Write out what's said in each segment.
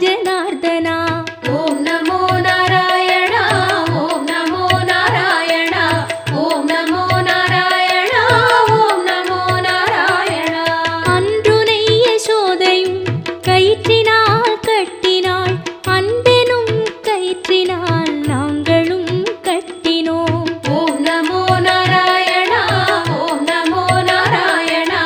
ஜனார்தனா. ஓம் நமோ நாராயணா ஓம் நமோ நாராயணா ஓம் நமோ நாராயணா ஓம் நமோ நாராயணா. அன்றுனை யசோதையும் கயிற்றினால் கட்டினாள், அன்பெனும் கயிற்றினால் நாங்களும் கட்டினோம். ஓம் நமோ நாராயணா ஓம் நமோ நாராயணா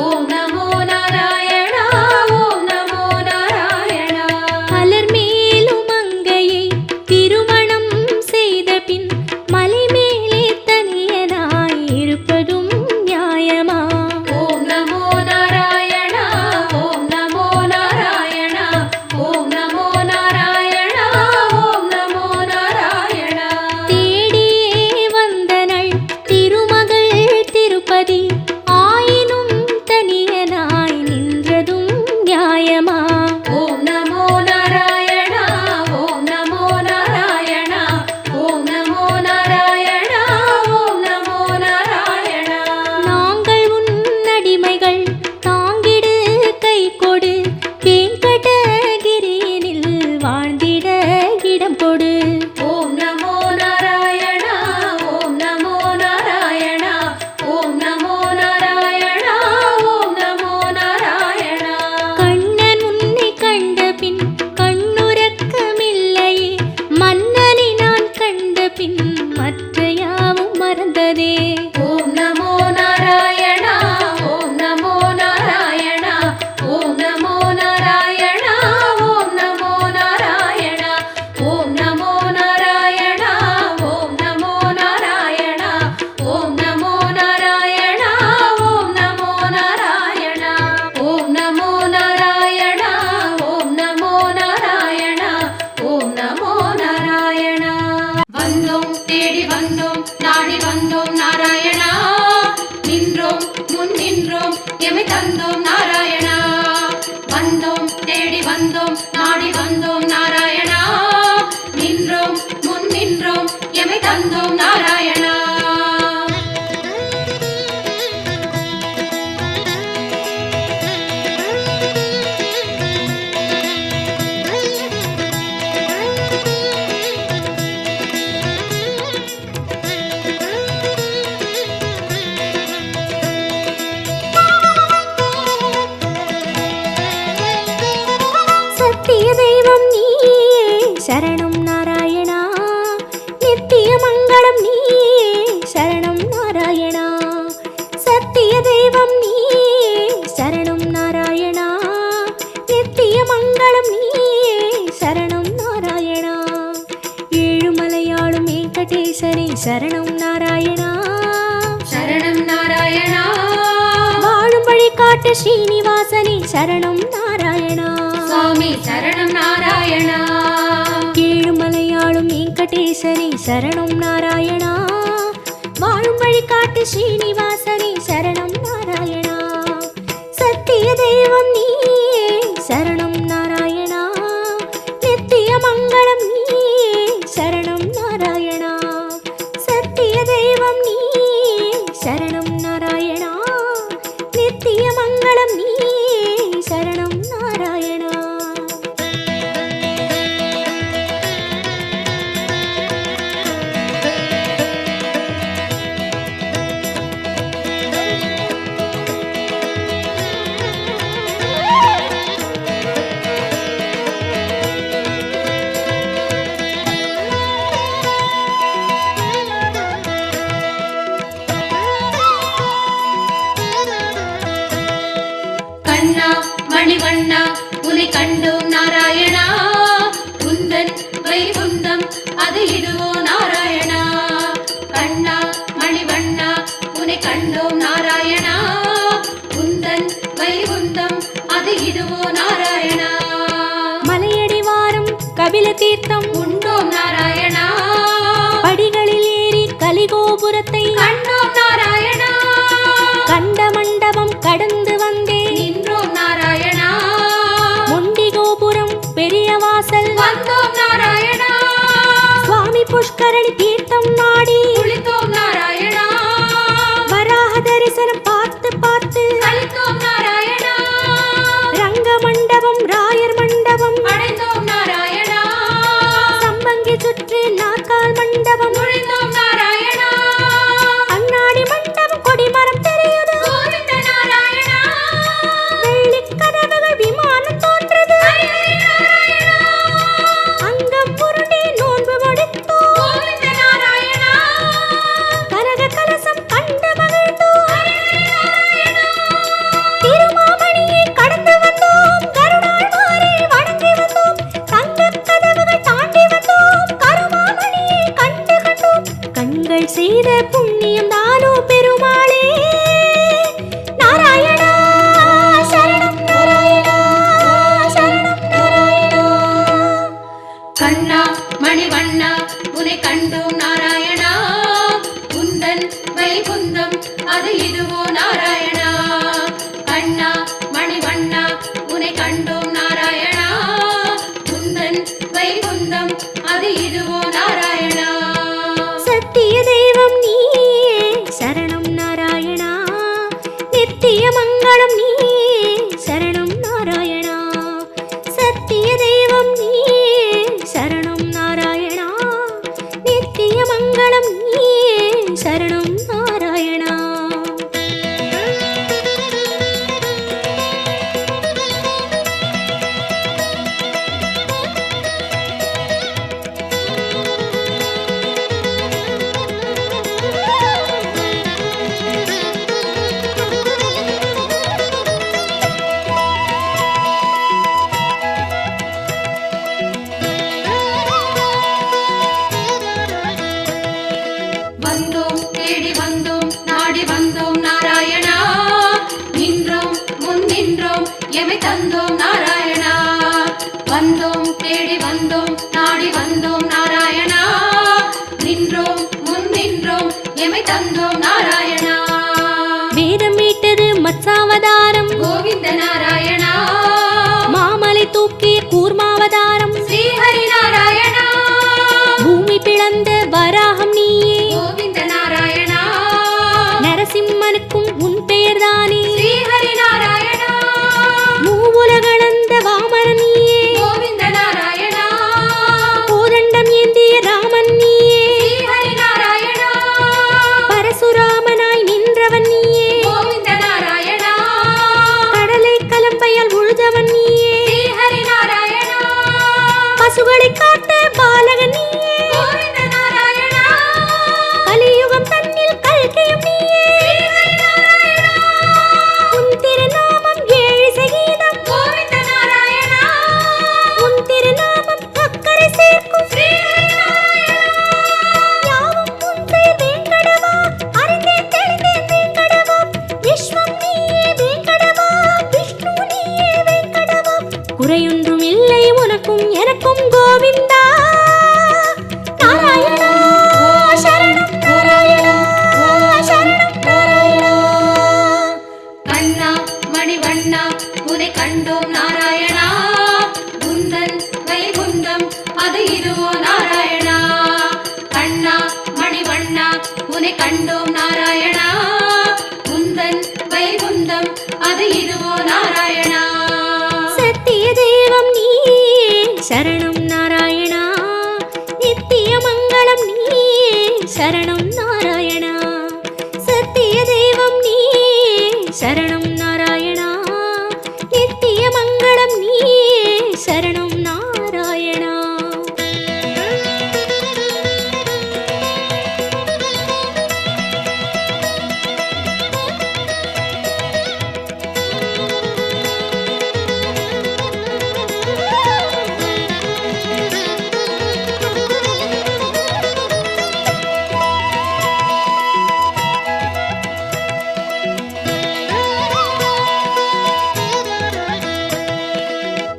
ஓம் நமோ நாராயணா ஓம் நமோ நாராயணா. மலர்மேலும் மங்கையை திருமணம் செய்த பின் மலை மேலே தனியனாய் இருப்பதும் நியாயமா? ஓம் நமோ நாராயணா ஓம் நமோ நாராயணா ஓம் நமோ நாராயணா ஓம் நமோ நாராயணா. தேடியே வந்தனள் திருமகள் திருப்பதி, ஆயினும் தனியனாய் நின்றதும் நியாயமா? ஓம் நமோ நாராயணா ஓம் நமோ நாராயணா ஓம் நமோ நாராயணா ஓம் நமோ நாராயணா. நாங்கள் உன் அடிமைகள், தாங்கிடு கை கொடு, வெங்கடகிரியினில் வாழ்ந்திட இடம் கொடு. ஓம் நமோ நாராயணா ஓம் நமோ நாராயணா ஓம் நமோ நாராயணா ஓம் நமோ நாராயணா. கண்ணன் உன்னை கண்ட பின் கண்ணுறக்கமில்லையே, மன்னனை நான் கண்ட பின் மற்ற யாவும் மறந்ததே. ஓம் நமோ நாராயணா ஓம் நமோ நாராயணா ஓம் நமோ நாராயணா ஓம் நமோ நாராயணா. ஓம் நமோ நாராயணா ஓம் நமோ நாராயணா ஓம் நமோ நாராயணா ஓம் நமோ நாராயணா. ஓம் நமோ நாராயணா ஓம் நமோ நாராயணா ஓம் நமோ நாராயணா. வந்தோம் தேடி வந்தோம் நாடி வந்தோம் நாராயணா, நின்றோம் முன் நின்றோம் எமை தந்தோம் நாராயணா. வந்தோம் தேடி வந்தோம் நாடி வந்தோம் நாராயணா, நின்றோம் முன் நின்றோம் எமை தந்தோம் நாராயணா. சத்திய தெய்வம் நீயே சரணம் நாராயணா, நித்திய மங்களம் நீயே சரணம் நாராயணா. சத்திய தெய்வம் நீயே சரணம் நாராயணா, நித்திய மங்களம் நீயே சரணம் நாராயணா. ஏழுமலையாளும் வெங்கடேசனே சரணம் நாராயணா. சரணம் நாராயணா வாழும் வழி காட்டு ஸ்ரீனிவாசனே சரணம் நாராயணா. சுவாமி சரணம் நாராயணா. ஏழுமலையாளும் வெங்கடேசனே சரணம் நாராயணா, வாழும் வழி காட்டு ஸ்ரீனிவாசனே சரணம் நாராயணா. சத்திய தெய்வம் நீயே சரணம் நாராயணா, நித்திய மங்களம் நீயே சரணம் நாராயணா. சத்திய தெய்வம் நீயே சரணம் நாராயணா, நித்திய மங்களம் நீயே சரணம் நாராயணா. கண்ணா மணிவண்ணா உனை கண்டோம் நாராயணா, உந்தன் வைகுந்தம் அது இதுவோ நாராயணா. கண்ணா மணிவண்ணா உனை கண்டோம் நாராயணா, உந்தன் வைகுந்தம் அது இதுவோ நாராயணா. மலையடி வாரம் கபில தீர்த்தம் உண்டோம் நாராயணா, படிகளில் ஏறி கலிகோபுரத்தை கண்டோம் நாராயணா. கண்ட மண்டபம் கடந்து வந்தேன், நின்றோம் நாராயணா. முண்டி கோபுரம் பெரிய வாசல் வந்தோம் நாராயணா. சுவாமி புஷ்கரணி தீர்த்தம் நாடி குளித்தோம் நாராயணா. வராக தரிசனம் பார்த்து பார்த்து கலித்தோம் நாராயணா. ரங்க மண்டபம் ராயர் மண்டபம் அடைந்தோம் உனை கண்டோம் நாராயணா உந்தன் வைகுந்தம் அது இதுவோ நாராயணா கண்ணா மணிவண்ணா உனை கண்டோம் நாராயணா உந்தன் வைகுந்தம் அது இதுவோ நாராயணா சத்திய தெய்வம் நீயே சரணம் நாராயணா நித்திய மங்களம் நீயே சரணம் நாராயணா சத்திய தெய்வம் நீயே சரணம் நாராயணா நித்திய மங்களம் நீயே சரணம் நாராயணா வந்தோம் தேடி வந்தோம் நாடி வந்தோம் நாராயணா நின்றோம் முன் நின்றோம் எமை தந்தோம் நாராயணா வந்தோம் தேடி வந்தோம் நாடி வந்தோம் நாராயணா நின்றோம் முன் நின்றோம் எமை தந்தோம் நாராயணா வேதம் மீட்டது மத்சாவதாரம் கோவிந்த நாராயணா மாமலை தூக்கிய கூர்மாவதாரம் ஸ்ரீஹரி நாராயணா பூமி பிளந்த வராகம் நீயே கோவிந்த நாராயணா நரசிம்மனுக்கும் உன் பெயர்தானே ஸ்ரீஹரி நாராயணா மூவுலகளந்த வாமன நீயே கோவிந்த நாராயணா கோதண்டம் ஏந்திய ராமன் நீயே ஸ்ரீஹரி நாராயணா பரசுராமனாய் நின்றவன் நீயே கோவிந்த நாராயணா கடலை கலம்பையால் உழுதவன் நீயே ஸ்ரீஹரி நாராயணா பசுகளை காத்த பாலகன் நீயே கோவிந்த நாராயணா கலியுகம் தன்னில் கல்கியும் நீயே ஸ்ரீஹரி நாராயணா உன் திருநாமம் ஏழு சகீதம் கோவிந்த நாராயணா உன் திருநாமம் அக்கறை சேர்க்கும் ஸ்ரீஹரி நாராயணா யாவும் உன் பெயர் வேங்கடவா அறிந்தேன் தெரிந்தேன் வேங்கடவா விஸ்வம் நீயே வேங்கடவா விஷ்ணு நீயே வேங்கடவா குறையொன்றும் இல்லை உனக்கும் எனக்கும் கோவிந்தா நாராயணா சரணம் நாராயணா சரணம் நாராயணா கண்ணா மணிவண்ணா உனை கண்டோம் நாராயணா உந்தன் வைகுந்தம் அது இதுவோ நாராயணா கண்ணா மணிவண்ணா உனை கண்டோம் நாராயணா உந்தன் வைகுந்தம் அது இதுவோ நாராயணா சத்திய தெய்வம் நீயே சரணம் நாராயணா நித்திய மங்களம் நீயே சரணம் நாராயணா சத்திய தெய்வம் நீயே சரணம் நாராயணா நித்திய மங்களம் நீயே சரணம் நாராயணா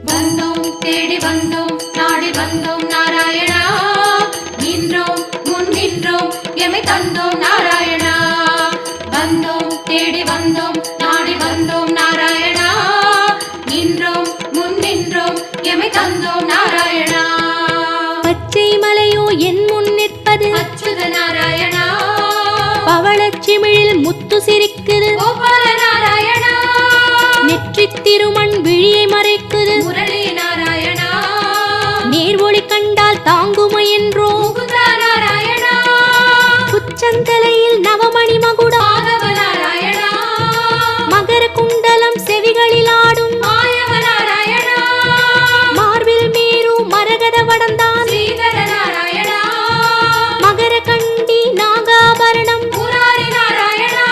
வந்தோம் தேடி வந்தோம் நாடி வந்தோம் நாராயணா நின்றோம் முன் நின்றோம் எமை தந்தோம் நாராயணா வந்தோம் தேடி வந்தோம் நாடி வந்தோம் நாராயணா நின்றோம் முன் நின்றோம் எமை தந்தோம் நாராயணா பச்சை மலையோ என் முன் நிற்பது அச்சுத நாராயணா பவளச்சிமிழில் முத்து சிரிக்குது கோபால நாராயணா நெற்றித் திருமண் விழியை மறைக்குது முரளி நாராயணா நேர்வொளி கண்டால் தாங்குமை என்றோ முகுந்தா நாராயணா உச்சந்தலையில் நவமணி மகுடம் மாதவ நாராயணா மகர குண்டலம் செவிகளில் ஆடும் மாயவ நாராயணா மார்பில் மேரு மரகத வடந்தான் ஸ்ரீதர நாராயணா மகர கண்டி நாகாபரணம் முராரி நாராயணா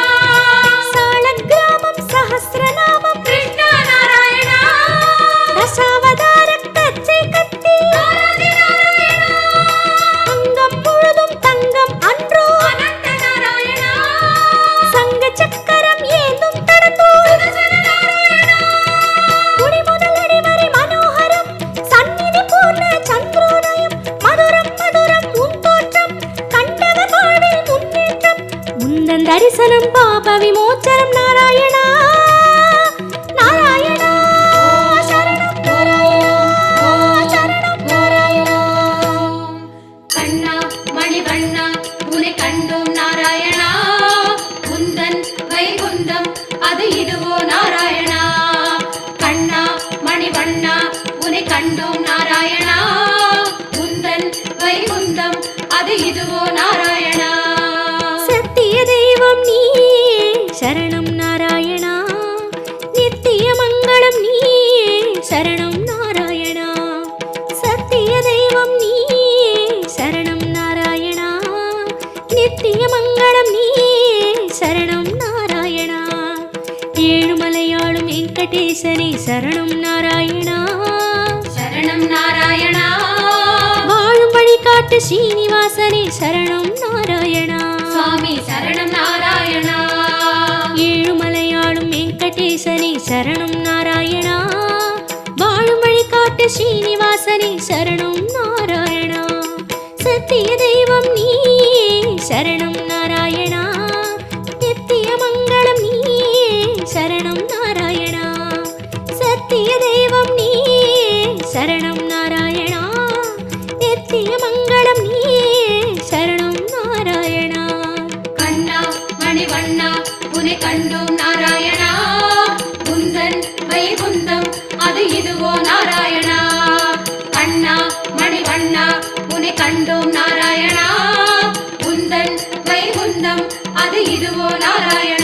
நாராயணா உன்னை கண்டோம் நாராயணா உந்தன் வைகுந்தம் அது இதுவோ நாராயணா சத்திய தெய்வம் நீ சரணம் நாராயணா நித்திய மங்களம் நீ சரணம் நாராயணா சத்திய தெய்வம் நீ சரணம் நாராயணா நித்திய மங்களம் நீ சரணம் நாராயணா ஏழுமலையாளும் வெங்கடேசனே சரணம் நாராயணா சரணம் நாராயணா வாழும் வழிகாட்டு ஸ்ரீனிவாசனே சரணம் நாராயணா சுவாமி சரணம் நாராயணா ஏழுமலையாளும் வெங்கடேசனே சரணம் நாராயணா வாழும் வழிகாட்டு ஸ்ரீனிவாசனே சரணம் நாராயணா சத்திய தெய்வம் நீ சரணம் நாராயணா நித்திய மங்களம் நீ சரணம் நாராயணா சத்திய தெய்வம் நீ சரணம் நாராயணா நித்திய மங்களம் நீ சரணம் நாராயணா கண்ணா மணிவண்ணா உன்னை கண்டோம் நாராயணா உந்தன் வைகுந்தம் அது இதுவோ நாராயணா கண்ணா மணிவண்ணா உன்னை கண்டோம் நாராயணா உந்தன் வைகுந்தம் அது இதுவோ நாராயணா